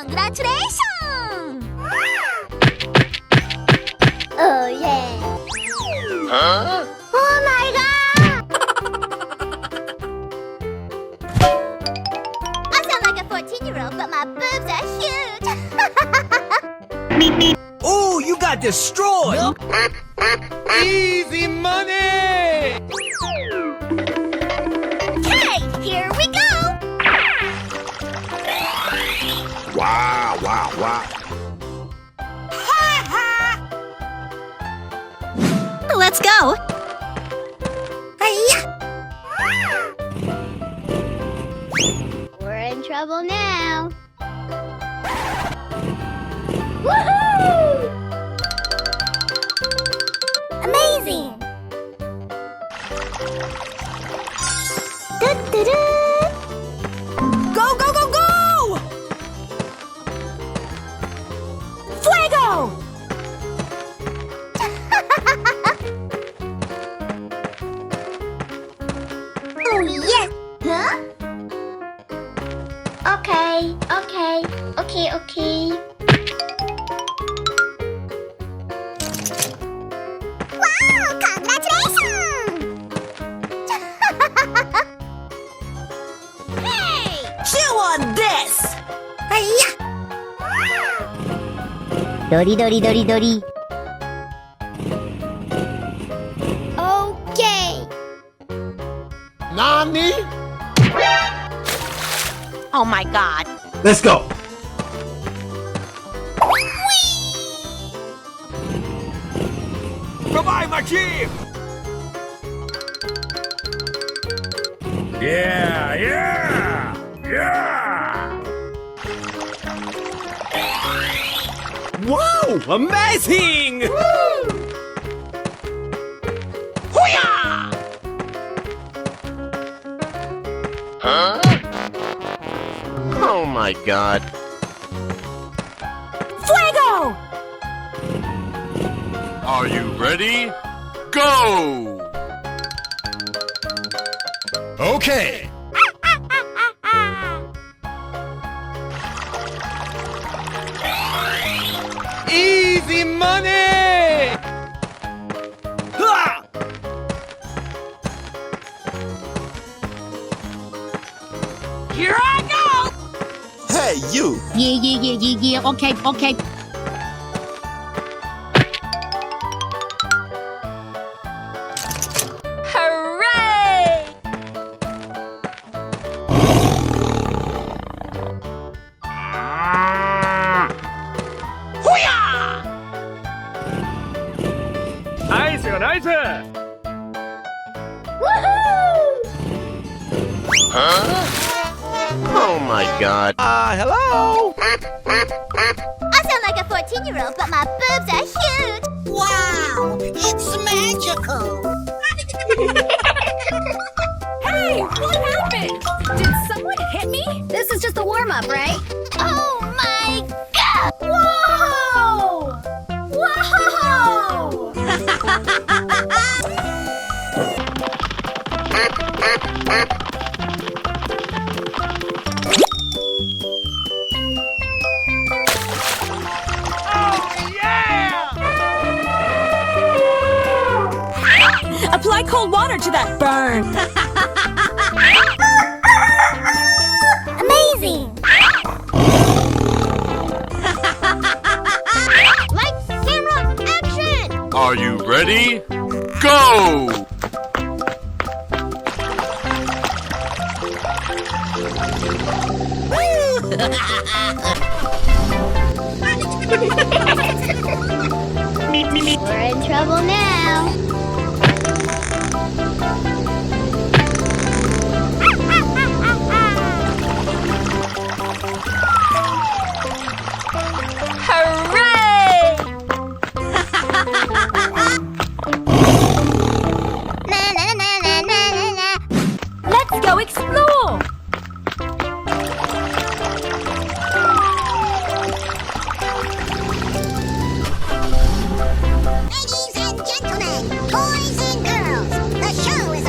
Congratulations! Oh yeah! Huh? Oh my god! I sound like a 14-year-old, but my boobs are huge! Oh, you got destroyed! Easy money! Okay, here we go! Wow, wow, wow. Let's go! We're in trouble now. Woohoo! Amazing! Do-do-do. Go, go, go, go! Fuego! Oh, yes! Huh? Okay. Wow! Congratulations! Hey! Chew on this! Dori dori dori dori. Okay. Nani? Oh my god. Let's go! Goodbye, my chief! Yeah, yeah! Yeah! Wow! Amazing! Hoo-yah! Huh? Oh my god. Fuego! Are you ready? Go! Okay! Easy money! Ha! Here I go! Hey, you! Yeah. Okay. Hooray! Hoo-yah! Nice! Huh? Oh my god. Hello? I sound like a 14-year-old, but my boobs are huge! Wow! It's magical! Hey, what happened? Did someone hit me? This is just a warm-up, right? Oh my god! Whoa! Apply cold water to that burn! Amazing! Lights, camera, action! Are you ready? Go! We're in trouble now. Hooray! Let's go explore! Ladies and gentlemen, boys and girls, the show is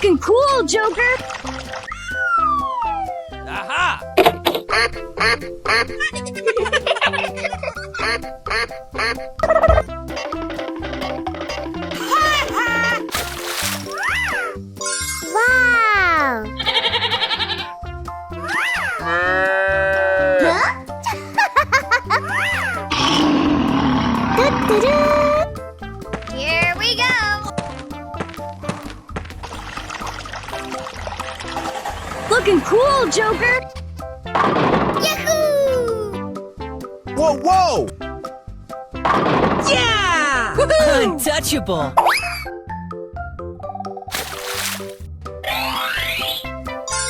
Looking cool, Joker. Aha! Wow! Here we go. Looking cool, Joker. Yahoo! Whoa, whoa! Yeah! Untouchable.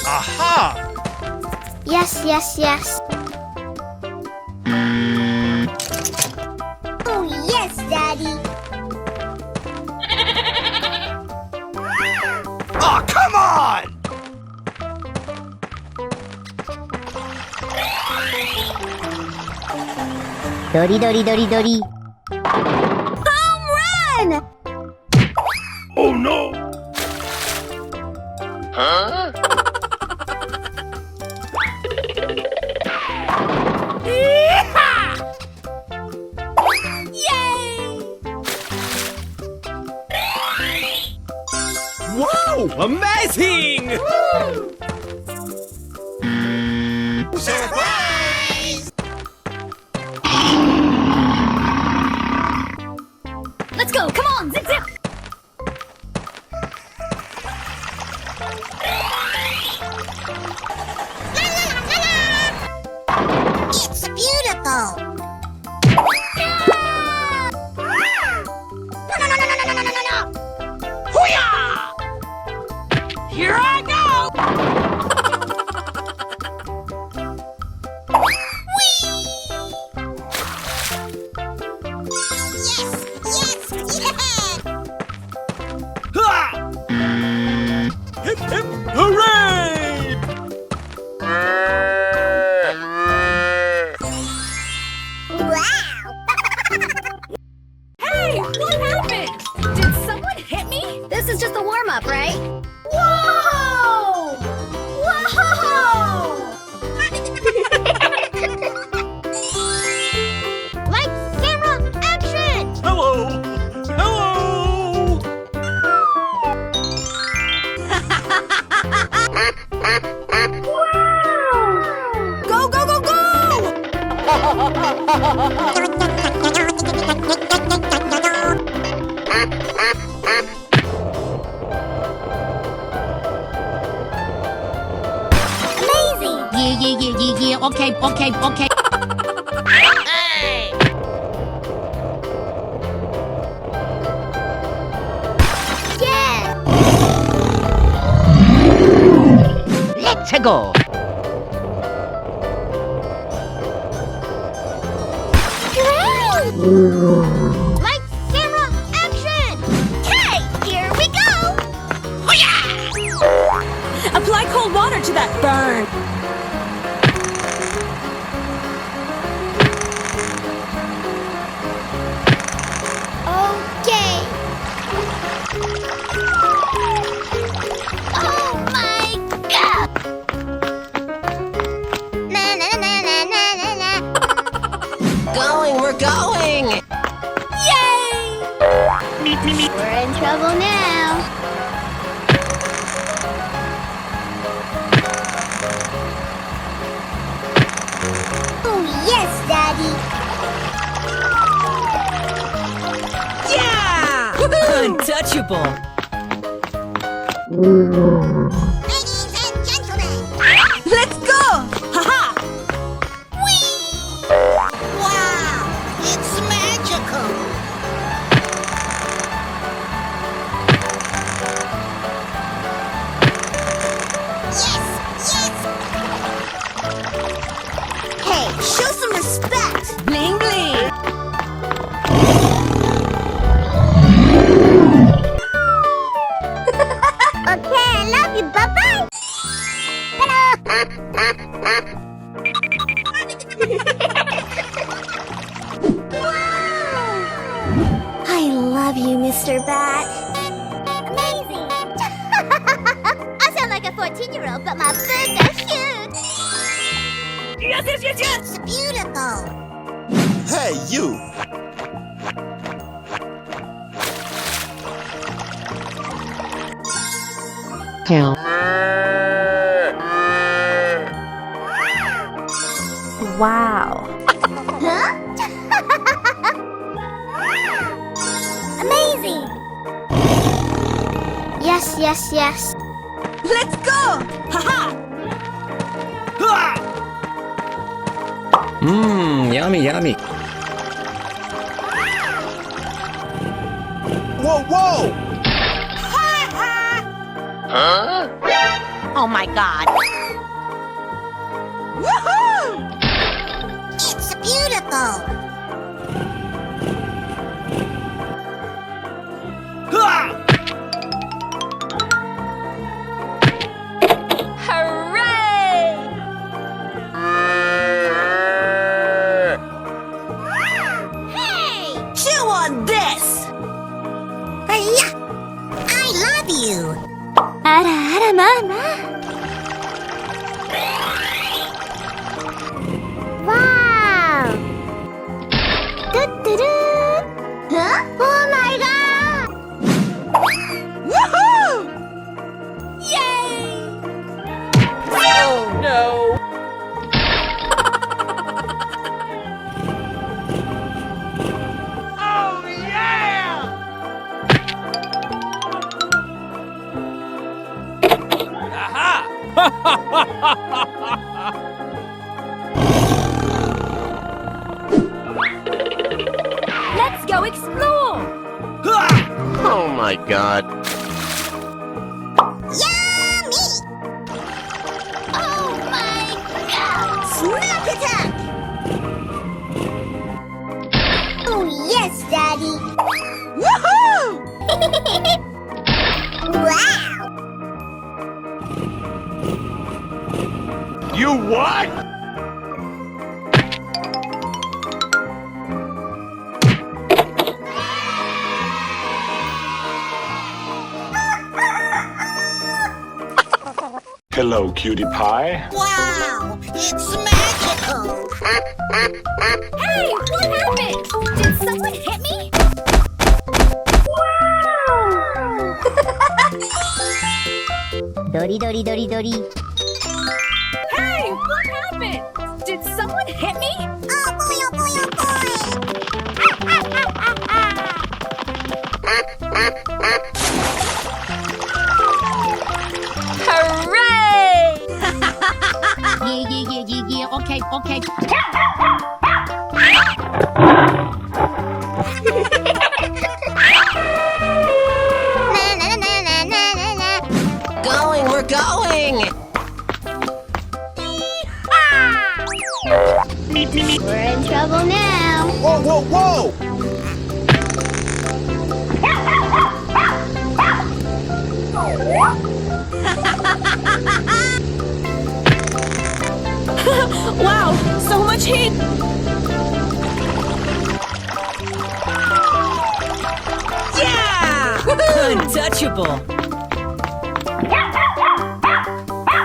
Aha! Yes, yes, yes. Oh, yes, Daddy. Oh, come on! Dory, dory, dory, dory. Home run! Oh no! Huh? Wow! Amazing! Surprise! Let's go. Come on. Zip, zip. It's beautiful! Here I go! Yes! Yes! Yeah! Ha! Hip hip hooray! Hey, what happened? Did someone hit me? This is just a warm-up, right? Whoa! Whoa! Lights, camera, action! Hello! Hello! Go, go, go, go! Amazing! Yeah. Okay. Yeah! Let's go! Great! Lights, camera, action! Okay, here we go! Apply cold water to that burn. Okay. Oh my god! Na na na na na na na. We're going! Yay! We're in trouble now. Oh yes, Daddy. Yeah! Untouchable. Ladies and gentlemen! Let's go! Haha! Wow! It's magical! Yes! Hey, show some respect. Bling bling. Okay, I love you. Bye bye. I love you, Mr. Bat. Amazing. 14-year-old, but my boobs are huge. Yes, yes, yes, yes! It's beautiful. Hey, you! Wow. Huh? Amazing. Yes, yes, yes. Let's go! Haha! Mmm, yummy, yummy. Whoa, whoa! Oh my god. Woohoo! It's beautiful. Hey! Chew on this! Hiya! I love you. Ara, mama. Wow! Do-do-do. Huh? Oh my god! Woohoo! Yay! Oh no! Let's go explore. Oh my god. Yummy! Oh my god! Snack attack! Oh yes, Daddy! Woohoo! Wow! You what? Hello, cutie pie. Wow! It's magical! Hey, what happened? Did someone hit me? Dory, dory, dory, dory. Hey, what happened? Did someone hit me? Oh boy, oh boy, oh Yeah, yeah, yeah, yeah, yeah. Okay, okay. Going, we're going! We're in trouble now. Whoa, whoa, whoa! Wow, so much heat! Yeah! Untouchable!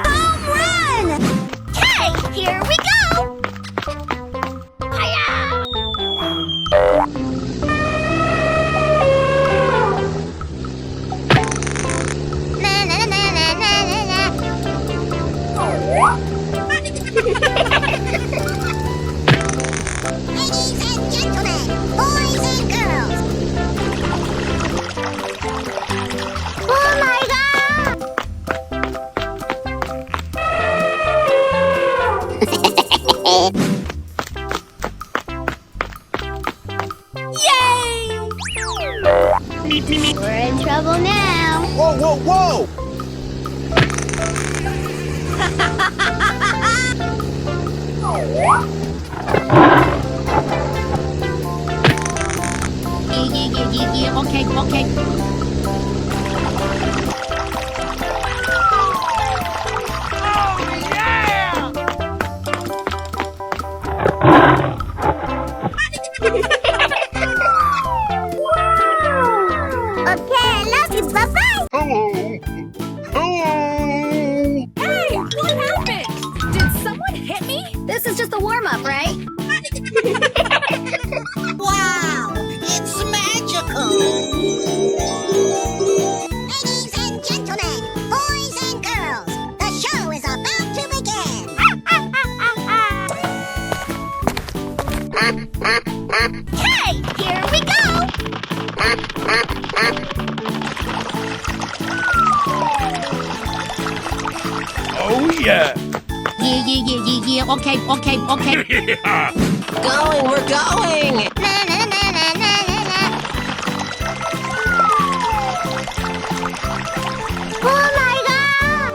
Home run! Okay, here we go. Hiya! Na na na na na na na. Ladies and gentlemen, boys and girls, Oh my god! Yay! We're in trouble now. Whoa, whoa, whoa! Yeah. Okay, okay. Okay, I love you. Bye-bye. Hello! Hello! warm-up, right? Wow, it's magical. Ladies and gentlemen, boys and girls, the show is about to begin. Okay, here we go. Oh yeah. Yeah. Okay. Yeah. Going, we're going. Na, na, na, na, na, na, na. Oh my god!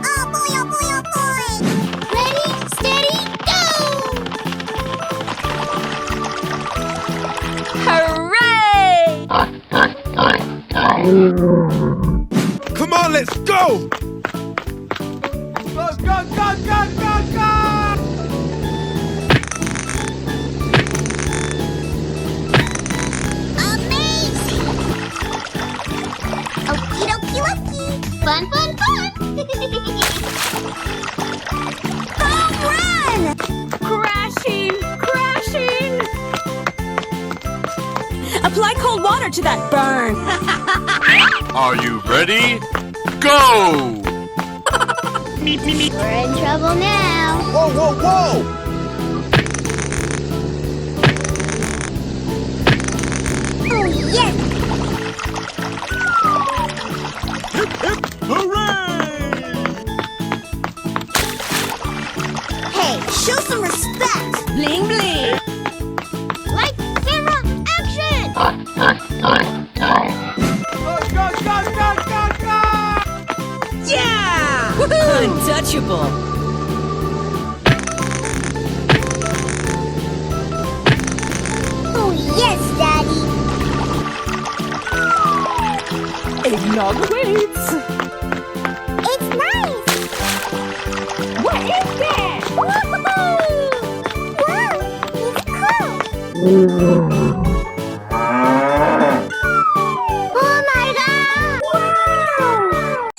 Oh boy. Ready, steady, go! Hooray! Come on, let's go. Go. Amazing. Okie dokie dokie. Fun. Home run. Crashing! Apply cold water to that burn. Are you ready? Go! We're in trouble now. Whoa! Oh, yes. Hey, show some respect. Bling bling. Like camera action. Yeah! Untouchable. Oh, yes, Daddy. Eggnog waits. It's nice. What is that? Woohoo! Wow, it's cool. Oh my god! Wow!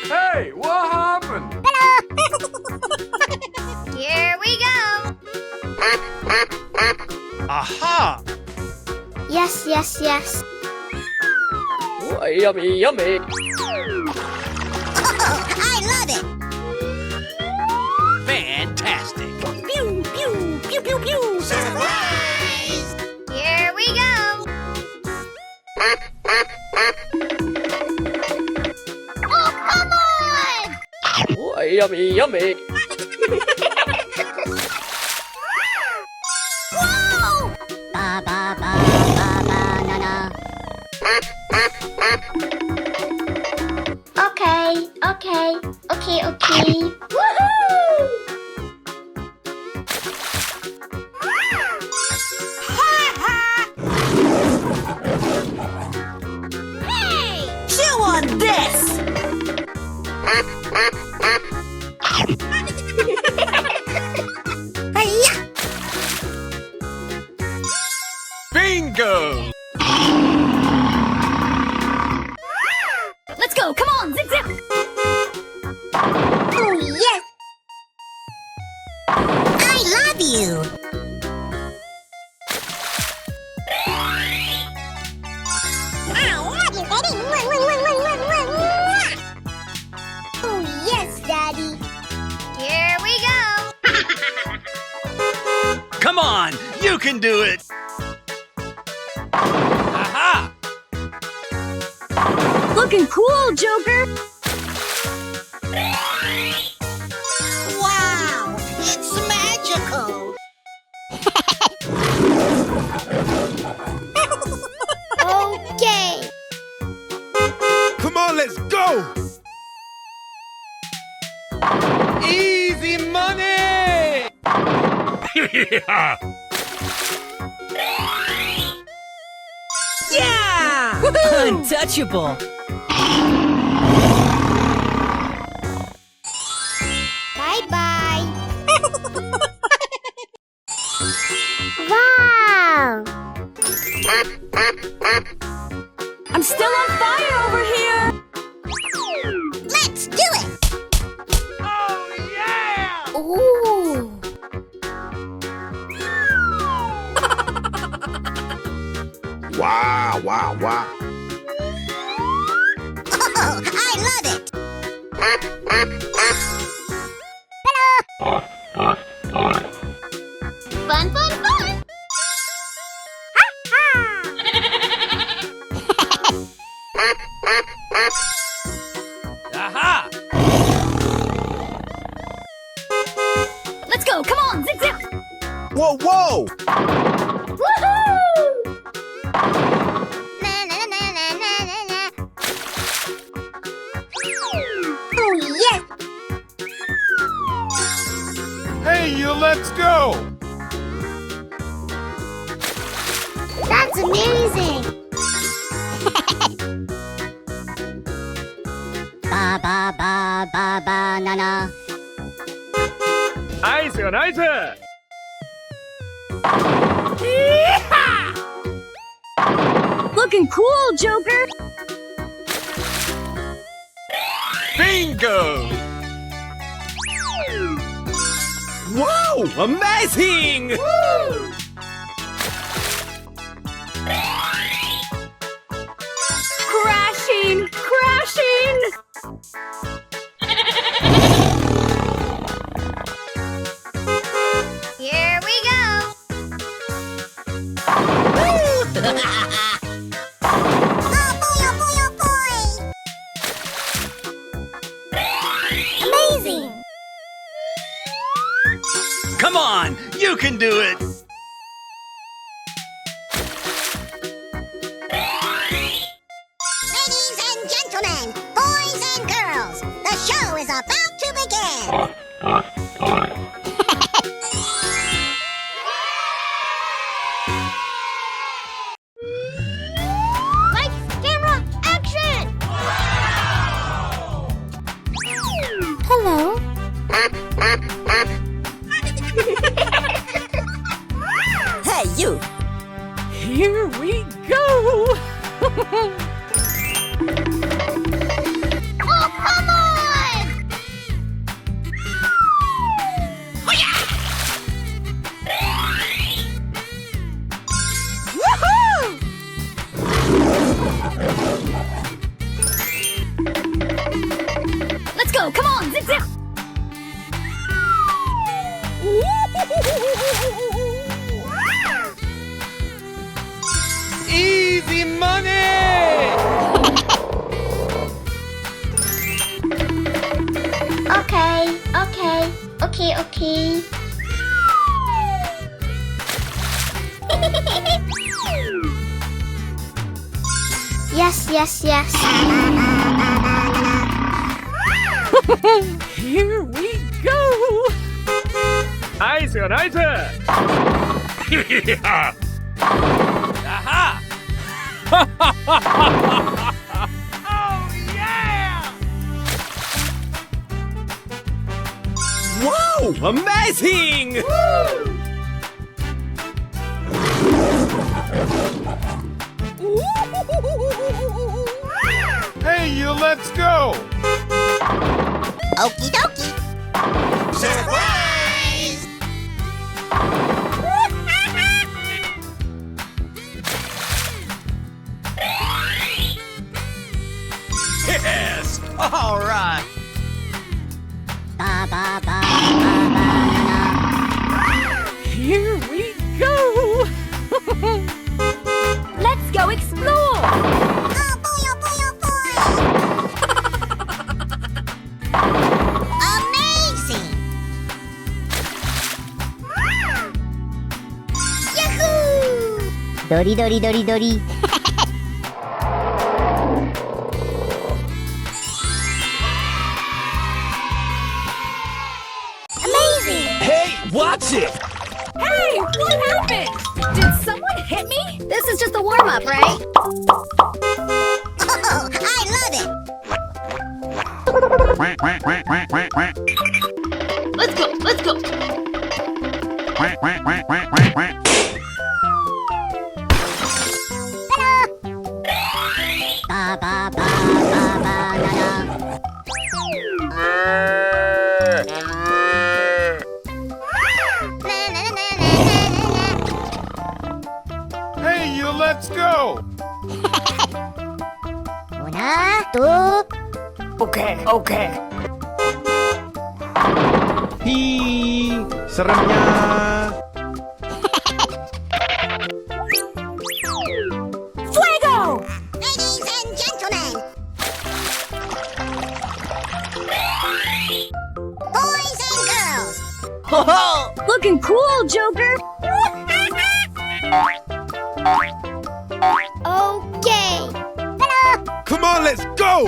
Hey, what happened? Here we go. Aha! Yes. Oh, yummy. Oh, I love it. Fantastic. Surprise! Here we go. Oh, come on! Oh, yummy. Whoa! Ba ba ba na na. Okay. Woohoo! Hey! Chew on this. Hi-ya! Bingo! Let's go, come on, zip zip! Oh, yes! I love you! I love you, baby! Oh, yes, Daddy! Here we go. Come on, you can do it. Aha! Looking cool, Joker. Wow! It's magical! Okay. Come on, let's go. Easy money. Yeah. Yeah! Untouchable. Bye-bye. Wow. I'm still on fire over here. Let's do it! Oh yeah! Ooh. Wow, wow, wow. Oh, I love it. Fun, fun, fun! Aha! Let's go. Come on. Zip, zip. Whoa, whoa! Woohoo! Na, na, na, na, na, na, na. Oh, yes. Hey, you, let's go! That's amazing. Ba, ba, ba, ba, banana. Nice, nice! Looking cool, Joker. Bingo! Wow, amazing! Crashing, crashing. Here we go! Oh, boy, oh, boy, oh, boy. Amazing. Come on, you can do it! Ladies and gentlemen, boys and girls, the show is about to begin. Lights, camera, action! Hello. Hey, you. Here we go. Oh, come on! Let's go. Come on. Zip, zip. Easy money! Okay. Yes. Here we go. Nice, nice! Aha! Oh, yeah! Wow, amazing! Hey, you, let's go! Okie dokie. Surprise! Yes! All right! Ba, ba, ba, ba, banana. Here we go. Let's go explore. Oh, boy, oh, boy, oh, boy. Amazing. Yahoo! Dory, dory, dory, dory. Amazing. Hey, watch it! Hey, what happened? Did someone hit me? This is just a warm-up, right? Oh, I love it. Let's go! Ba, ba, ba, ba, banana. Na, na, na, na, na, na, na. Hey, you, you let's go. Una, two. Okay, okay. Hi, seremnya. Fuego! Ladies and gentlemen. Boys and girls. Looking cool, Joker. Okay. Come on, let's go.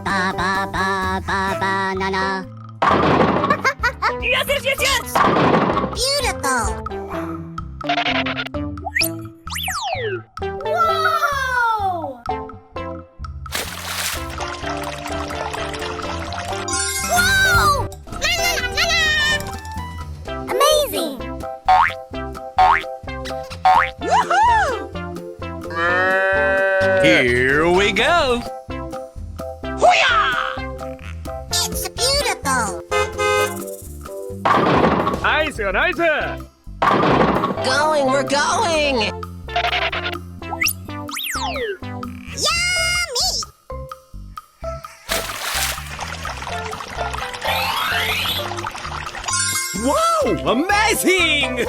Ba ba ba ba banana. Yes, yes, yes, yes! Beautiful. Whoa! Whoa! La, la, la, la, la. Amazing. Here we go. It's beautiful. Nice, nice. Going, we're going! Yummy. Wow, amazing!